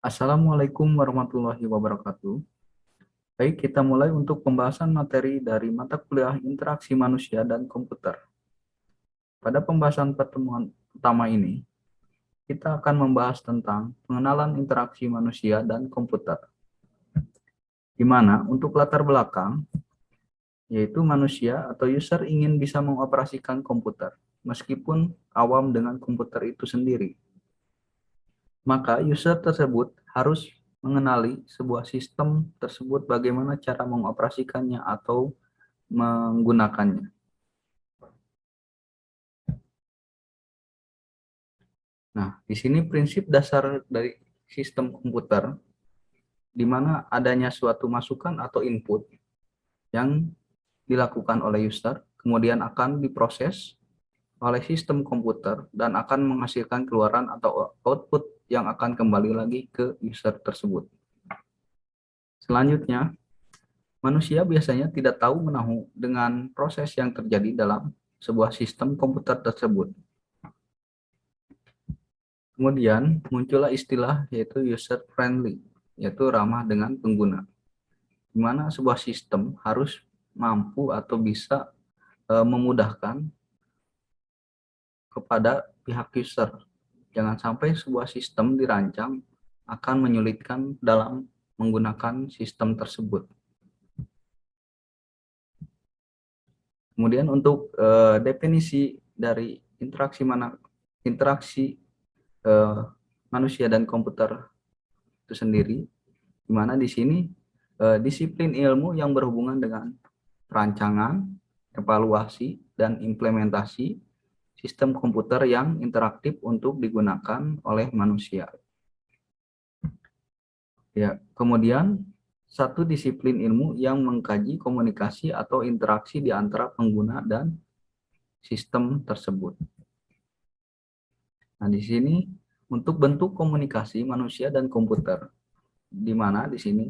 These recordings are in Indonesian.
Assalamualaikum warahmatullahi wabarakatuh. Baik, kita mulai untuk pembahasan materi dari mata kuliah interaksi manusia dan komputer. Pada pembahasan pertemuan pertama ini, kita akan membahas tentang pengenalan interaksi manusia dan komputer. Di mana untuk latar belakang, yaitu manusia atau user ingin bisa mengoperasikan komputer, meskipun awam dengan komputer itu sendiri. Maka user tersebut harus mengenali sebuah sistem tersebut bagaimana cara mengoperasikannya atau menggunakannya. Nah, di sini prinsip dasar dari sistem komputer, di mana adanya suatu masukan atau input yang dilakukan oleh user, kemudian akan diproses oleh sistem komputer dan akan menghasilkan keluaran atau output yang akan kembali lagi ke user tersebut. Selanjutnya, manusia biasanya tidak tahu menahu dengan proses yang terjadi dalam sebuah sistem komputer tersebut. Kemudian muncullah istilah yaitu user friendly, yaitu ramah dengan pengguna, di mana sebuah sistem harus mampu atau bisa memudahkan kepada pihak user. Jangan sampai sebuah sistem dirancang akan menyulitkan dalam menggunakan sistem tersebut. Kemudian untuk definisi dari interaksi manusia dan komputer itu sendiri, di mana di sini disiplin ilmu yang berhubungan dengan perancangan, evaluasi, dan implementasi sistem komputer yang interaktif untuk digunakan oleh manusia. Ya, kemudian satu disiplin ilmu yang mengkaji komunikasi atau interaksi di antara pengguna dan sistem tersebut. Nah, di sini untuk bentuk komunikasi manusia dan komputer, di mana di sini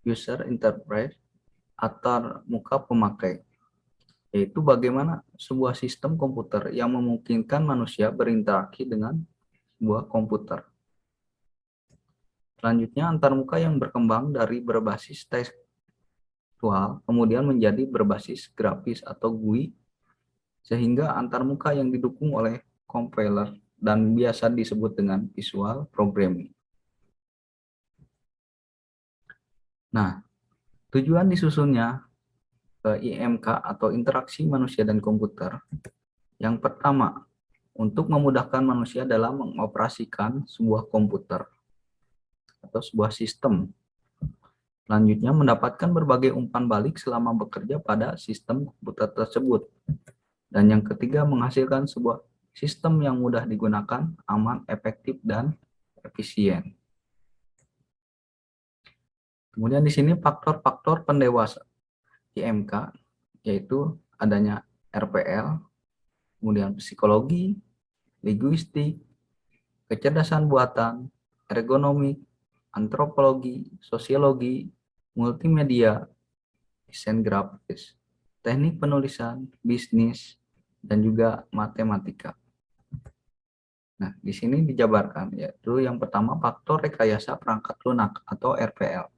user interface atau muka pemakai, yaitu bagaimana sebuah sistem komputer yang memungkinkan manusia berinteraksi dengan sebuah komputer. Selanjutnya, antarmuka yang berkembang dari berbasis tekstual kemudian menjadi berbasis grafis atau GUI, sehingga antarmuka yang didukung oleh compiler dan biasa disebut dengan visual programming. Nah, tujuan disusunnya IMK atau interaksi manusia dan komputer. Yang pertama, untuk memudahkan manusia dalam mengoperasikan sebuah komputer atau sebuah sistem. Selanjutnya, mendapatkan berbagai umpan balik selama bekerja pada sistem komputer tersebut. Dan yang ketiga, menghasilkan sebuah sistem yang mudah digunakan, aman, efektif, dan efisien. Kemudian di sini faktor-faktor pendewasa IMK, yaitu adanya RPL, kemudian psikologi, linguistik, kecerdasan buatan, ergonomi, antropologi, sosiologi, multimedia, desain grafis, teknik penulisan, bisnis, dan juga matematika. Nah, di sini dijabarkan, yaitu yang pertama faktor rekayasa perangkat lunak atau RPL,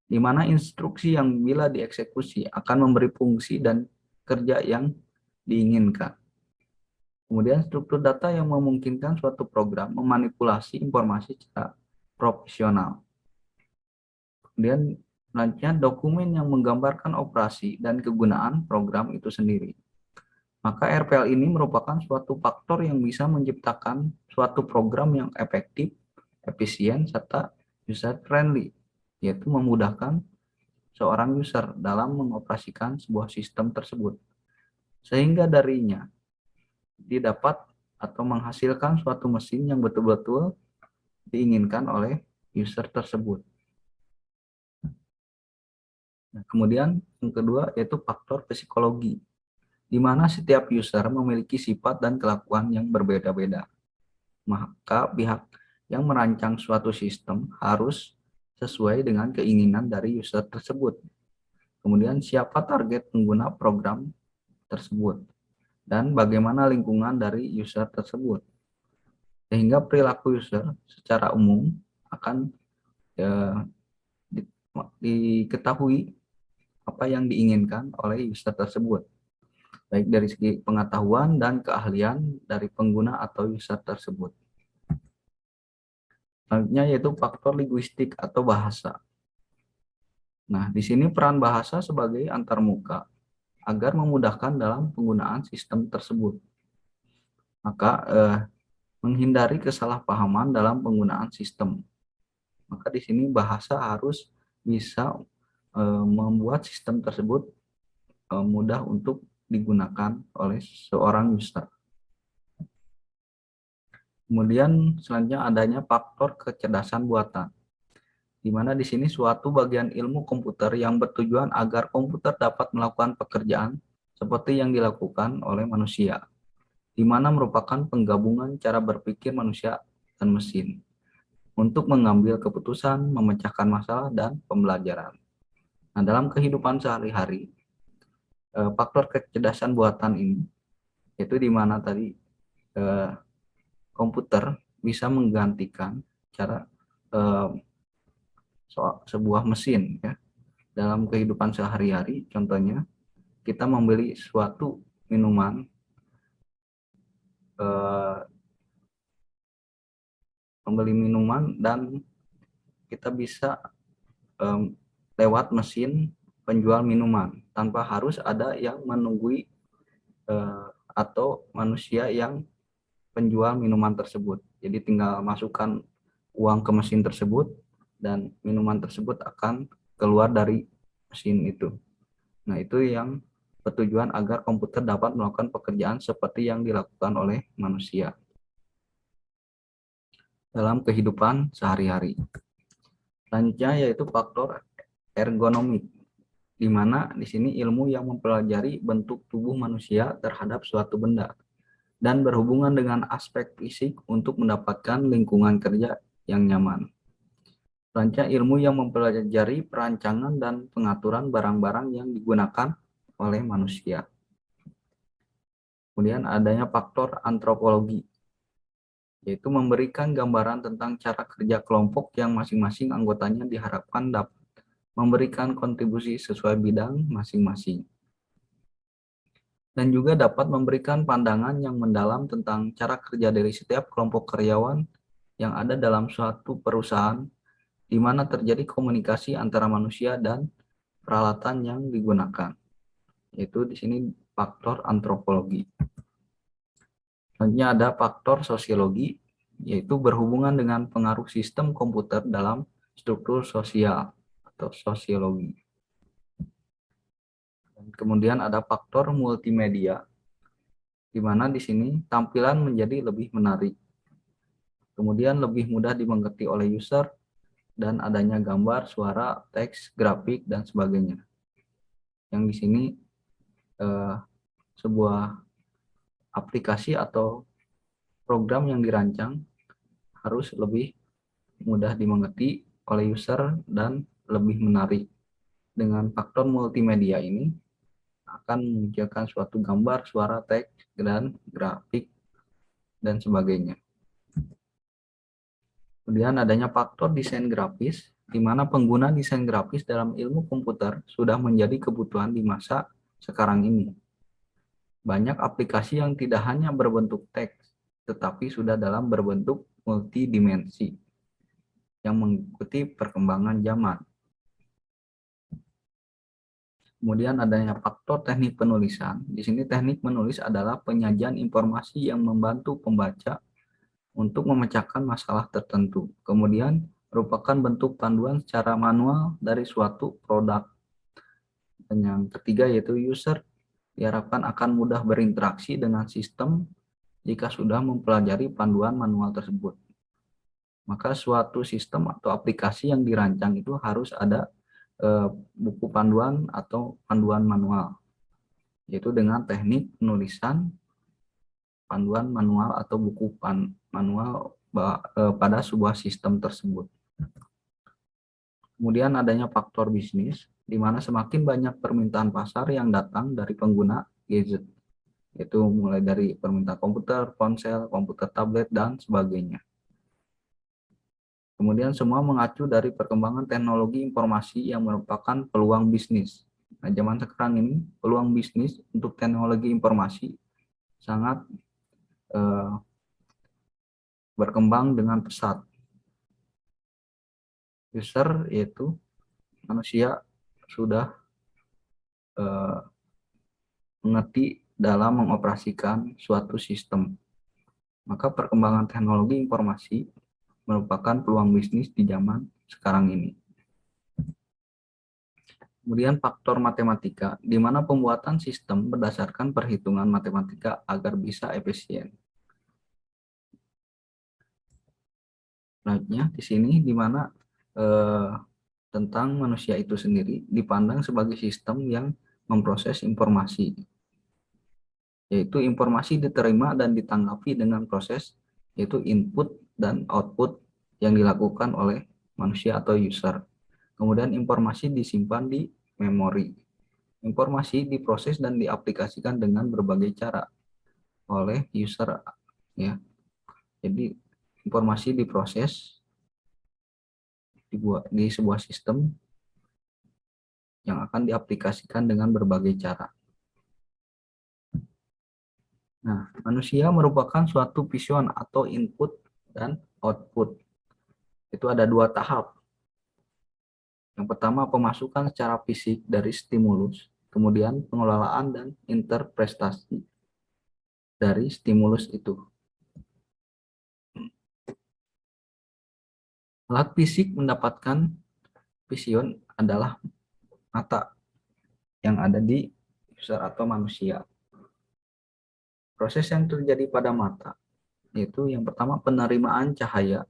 di mana instruksi yang bila dieksekusi akan memberi fungsi dan kerja yang diinginkan. Kemudian struktur data yang memungkinkan suatu program memanipulasi informasi secara profesional. Kemudian selanjutnya dokumen yang menggambarkan operasi dan kegunaan program itu sendiri. Maka RPL ini merupakan suatu faktor yang bisa menciptakan suatu program yang efektif, efisien, serta user friendly, yaitu memudahkan seorang user dalam mengoperasikan sebuah sistem tersebut. Sehingga darinya didapat atau menghasilkan suatu mesin yang betul-betul diinginkan oleh user tersebut. Nah, kemudian yang kedua yaitu faktor psikologi, di mana setiap user memiliki sifat dan kelakuan yang berbeda-beda. Maka pihak yang merancang suatu sistem harus sesuai dengan keinginan dari user tersebut. Kemudian siapa target pengguna program tersebut dan bagaimana lingkungan dari user tersebut. Sehingga perilaku user secara umum akan diketahui apa yang diinginkan oleh user tersebut, baik dari segi pengetahuan dan keahlian dari pengguna atau user tersebut. Selanjutnya yaitu faktor linguistik atau bahasa. Nah, di sini peran bahasa sebagai antarmuka agar memudahkan dalam penggunaan sistem tersebut. Maka menghindari kesalahpahaman dalam penggunaan sistem. Maka di sini bahasa harus bisa membuat sistem tersebut mudah untuk digunakan oleh seorang user. Kemudian selanjutnya adanya faktor kecerdasan buatan, di mana di sini suatu bagian ilmu komputer yang bertujuan agar komputer dapat melakukan pekerjaan seperti yang dilakukan oleh manusia, di mana merupakan penggabungan cara berpikir manusia dan mesin untuk mengambil keputusan, memecahkan masalah, dan pembelajaran. Nah, dalam kehidupan sehari-hari, faktor kecerdasan buatan ini, yaitu di mana tadi komputer bisa menggantikan cara sebuah mesin ya dalam kehidupan sehari-hari. Contohnya kita membeli suatu minuman dan kita bisa lewat mesin penjual minuman tanpa harus ada yang menunggui atau manusia yang penjual minuman tersebut. Jadi tinggal masukkan uang ke mesin tersebut dan minuman tersebut akan keluar dari mesin itu. Nah, itu yang bertujuan agar komputer dapat melakukan pekerjaan seperti yang dilakukan oleh manusia dalam kehidupan sehari-hari. Selanjutnya yaitu faktor ergonomik, di mana di sini ilmu yang mempelajari bentuk tubuh manusia terhadap suatu benda dan berhubungan dengan aspek fisik untuk mendapatkan lingkungan kerja yang nyaman. Selanjutnya ilmu yang mempelajari perancangan dan pengaturan barang-barang yang digunakan oleh manusia. Kemudian adanya faktor antropologi, yaitu memberikan gambaran tentang cara kerja kelompok yang masing-masing anggotanya diharapkan dapat memberikan kontribusi sesuai bidang masing-masing. Dan juga dapat memberikan pandangan yang mendalam tentang cara kerja dari setiap kelompok karyawan yang ada dalam suatu perusahaan, di mana terjadi komunikasi antara manusia dan peralatan yang digunakan. Yaitu di sini faktor antropologi. Selanjutnya ada faktor sosiologi, yaitu berhubungan dengan pengaruh sistem komputer dalam struktur sosial atau sosiologi. Dan kemudian ada faktor multimedia, di mana di sini tampilan menjadi lebih menarik, kemudian lebih mudah dimengerti oleh user, dan adanya gambar, suara, teks, grafik, dan sebagainya. Yang di sini sebuah aplikasi atau program yang dirancang harus lebih mudah dimengerti oleh user dan lebih menarik. Dengan faktor multimedia ini akan memunculkan suatu gambar, suara, teks, dan grafik, dan sebagainya. Kemudian adanya faktor desain grafis, di mana pengguna desain grafis dalam ilmu komputer sudah menjadi kebutuhan di masa sekarang ini. Banyak aplikasi yang tidak hanya berbentuk teks, tetapi sudah dalam berbentuk multidimensi yang mengikuti perkembangan zaman. Kemudian adanya faktor teknik penulisan. Di sini teknik menulis adalah penyajian informasi yang membantu pembaca untuk memecahkan masalah tertentu. Kemudian merupakan bentuk panduan secara manual dari suatu produk. Dan yang ketiga yaitu user diharapkan akan mudah berinteraksi dengan sistem jika sudah mempelajari panduan manual tersebut. Maka suatu sistem atau aplikasi yang dirancang itu harus ada buku panduan atau panduan manual, yaitu dengan teknik penulisan panduan manual atau buku manual pada sebuah sistem tersebut. Kemudian adanya faktor bisnis, di mana semakin banyak permintaan pasar yang datang dari pengguna gadget, yaitu mulai dari permintaan komputer, ponsel, komputer tablet, dan sebagainya. Kemudian semua mengacu dari perkembangan teknologi informasi yang merupakan peluang bisnis. Nah, zaman sekarang ini peluang bisnis untuk teknologi informasi sangat eh, berkembang dengan pesat. User yaitu manusia sudah eh, mengerti dalam mengoperasikan suatu sistem. Maka perkembangan teknologi informasi merupakan peluang bisnis di zaman sekarang ini. Kemudian faktor matematika, di mana pembuatan sistem berdasarkan perhitungan matematika agar bisa efisien. Selanjutnya di sini di mana tentang manusia itu sendiri dipandang sebagai sistem yang memproses informasi, yaitu informasi diterima dan ditanggapi dengan proses yaitu input dan output yang dilakukan oleh manusia atau user. Kemudian informasi disimpan di memori. Informasi diproses dan diaplikasikan dengan berbagai cara oleh user, ya. Jadi informasi diproses di sebuah sistem yang akan diaplikasikan dengan berbagai cara. Nah, manusia merupakan suatu vision atau input dan output. Itu ada dua tahap. Yang pertama, pemasukan secara fisik dari stimulus, kemudian pengelolaan dan interpretasi dari stimulus itu. Alat fisik mendapatkan vision adalah mata yang ada di user atau manusia. Proses yang terjadi pada mata yaitu yang pertama penerimaan cahaya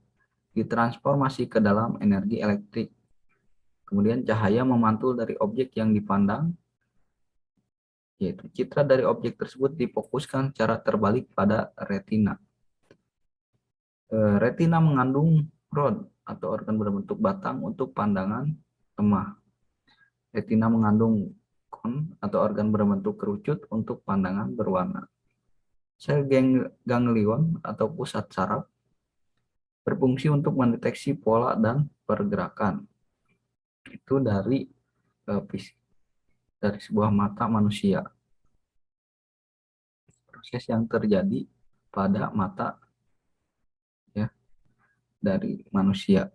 ditransformasi ke dalam energi elektrik. Kemudian cahaya memantul dari objek yang dipandang, yaitu citra dari objek tersebut difokuskan secara terbalik pada retina. Retina mengandung rod atau organ berbentuk batang untuk pandangan lemah. Retina mengandung kon atau organ berbentuk kerucut untuk pandangan berwarna. Sel ganglion atau pusat saraf berfungsi untuk mendeteksi pola dan pergerakan. Itu dari sebuah mata manusia. Proses yang terjadi pada mata, ya, dari manusia.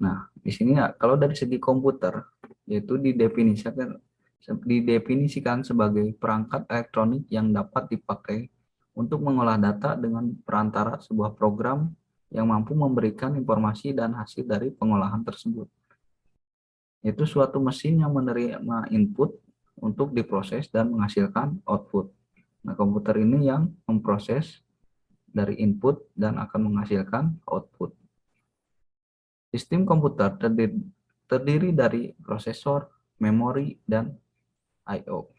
Nah, di sini kalau dari segi komputer yaitu didefinisikan sebagai perangkat elektronik yang dapat dipakai untuk mengolah data dengan perantara sebuah program yang mampu memberikan informasi dan hasil dari pengolahan tersebut. Yaitu suatu mesin yang menerima input untuk diproses dan menghasilkan output. Nah, komputer ini yang memproses dari input dan akan menghasilkan output. Sistem komputer terdiri dari prosesor, memori, dan I/O.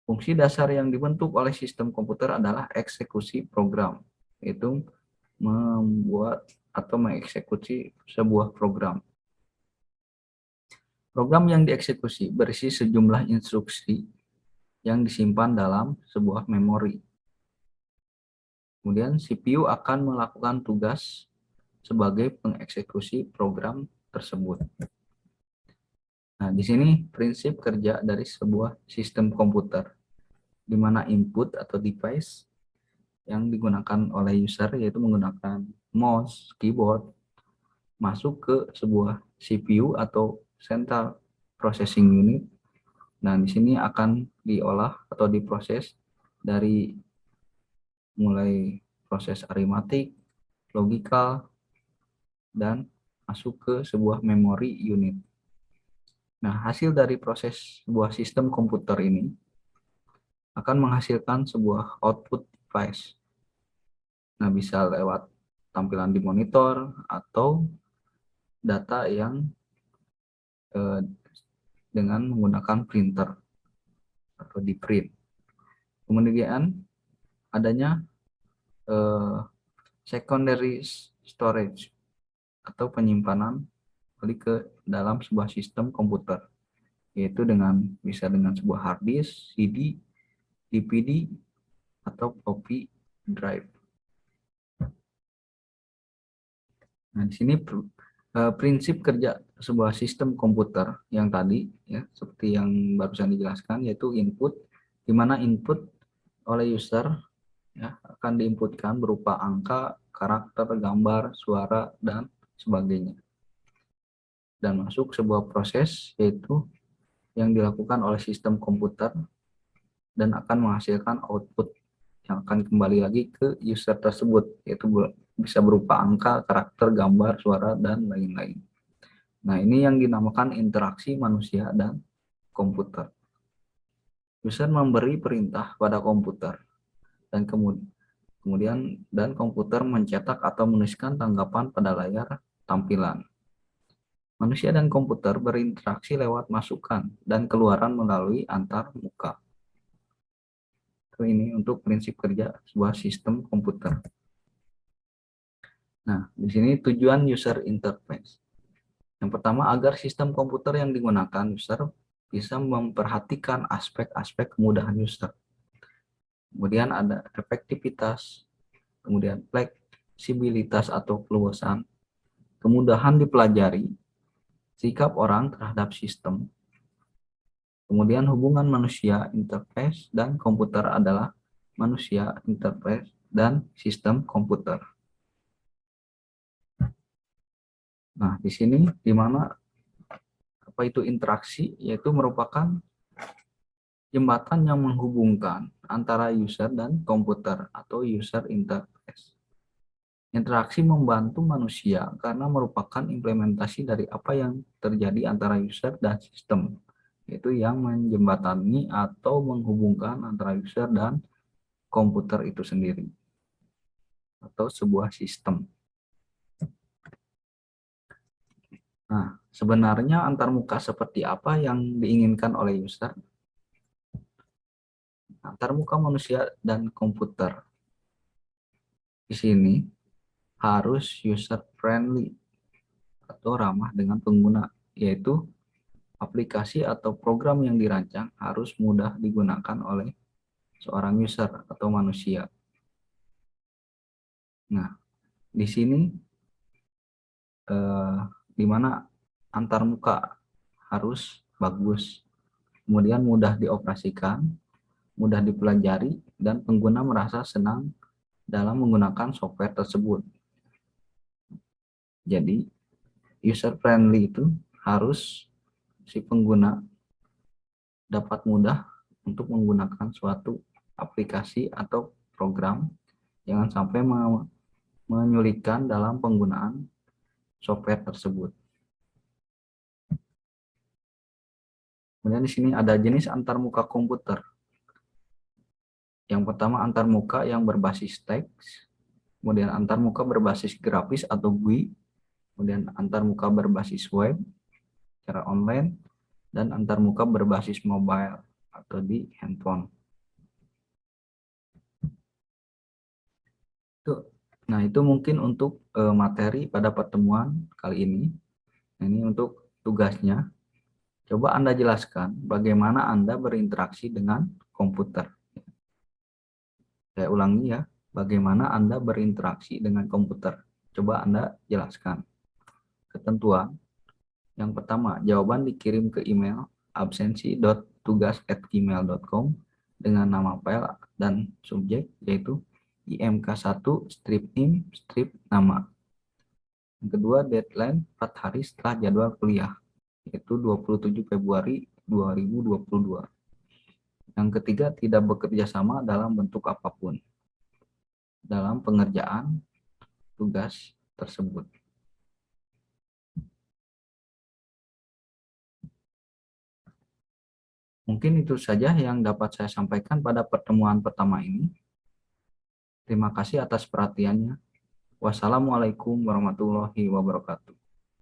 Fungsi dasar yang dibentuk oleh sistem komputer adalah eksekusi program, yaitu membuat atau mengeksekusi sebuah program. Program yang dieksekusi berisi sejumlah instruksi yang disimpan dalam sebuah memori. Kemudian CPU akan melakukan tugas sebagai pengeksekusi program tersebut. Nah, di sini prinsip kerja dari sebuah sistem komputer, di mana input atau device yang digunakan oleh user yaitu menggunakan mouse, keyboard, masuk ke sebuah CPU atau Central Processing Unit. Nah, di sini akan diolah atau diproses dari mulai proses aritmatik, logikal, dan masuk ke sebuah memori unit. Nah, hasil dari proses sebuah sistem komputer ini akan menghasilkan sebuah output device. Nah, bisa lewat tampilan di monitor atau data yang dengan menggunakan printer atau di print. Kemudian adanya secondary storage atau penyimpanan ke dalam sebuah sistem komputer, yaitu bisa dengan sebuah hard disk, CD, DVD, atau floppy drive. Nah, di sini prinsip kerja sebuah sistem komputer yang tadi ya seperti yang barusan dijelaskan, yaitu input, di mana input oleh user ya akan diinputkan berupa angka, karakter, gambar, suara, dan sebagainya, dan masuk sebuah proses yaitu yang dilakukan oleh sistem komputer dan akan menghasilkan output yang akan kembali lagi ke user tersebut, yaitu bisa berupa angka, karakter, gambar, suara, dan lain-lain. Nah, ini yang dinamakan interaksi manusia dan komputer. User memberi perintah pada komputer dan kemudian komputer mencetak atau menuliskan tanggapan pada layar tampilan. Manusia dan komputer berinteraksi lewat masukan dan keluaran melalui antar muka. Ini untuk prinsip kerja sebuah sistem komputer. Nah, di sini tujuan user interface. Yang pertama, agar sistem komputer yang digunakan user bisa memperhatikan aspek-aspek kemudahan user. Kemudian ada efektivitas, kemudian fleksibilitas atau keluasan, kemudahan dipelajari, sikap orang terhadap sistem, kemudian hubungan manusia interface dan komputer adalah manusia interface dan sistem komputer. Nah, di sini di mana apa itu interaksi, yaitu merupakan jembatan yang menghubungkan antara user dan komputer atau user interface. Interaksi membantu manusia karena merupakan implementasi dari apa yang terjadi antara user dan sistem, yaitu yang menjembatani atau menghubungkan antara user dan komputer itu sendiri atau sebuah sistem. Nah, sebenarnya antarmuka seperti apa yang diinginkan oleh user? Antarmuka manusia dan komputer di sini harus user friendly atau ramah dengan pengguna, yaitu aplikasi atau program yang dirancang harus mudah digunakan oleh seorang user atau manusia. Nah, di sini di mana antarmuka harus bagus, kemudian mudah dioperasikan, mudah dipelajari, dan pengguna merasa senang dalam menggunakan software tersebut. Jadi, user friendly itu harus si pengguna dapat mudah untuk menggunakan suatu aplikasi atau program, jangan sampai menyulitkan dalam penggunaan software tersebut. Kemudian di sini ada jenis antarmuka komputer. Yang pertama antarmuka yang berbasis teks, kemudian antarmuka berbasis grafis atau GUI, kemudian antarmuka berbasis web secara online, dan antarmuka berbasis mobile atau di handphone. Nah, itu mungkin untuk materi pada pertemuan kali ini. Ini untuk tugasnya. Coba Anda jelaskan bagaimana Anda berinteraksi dengan komputer. Saya ulangi ya, bagaimana Anda berinteraksi dengan komputer. Coba Anda jelaskan. Ketentuan. Yang pertama, jawaban dikirim ke email absensi.tugas@gmail.com dengan nama file dan subjek yaitu IMK1 strip nim strip nama. Yang kedua, deadline 4 hari setelah jadwal kuliah, yaitu 27 Februari 2022. Yang ketiga, tidak bekerja sama dalam bentuk apapun dalam pengerjaan tugas tersebut. Mungkin itu saja yang dapat saya sampaikan pada pertemuan pertama ini. Terima kasih atas perhatiannya. Wassalamualaikum warahmatullahi wabarakatuh.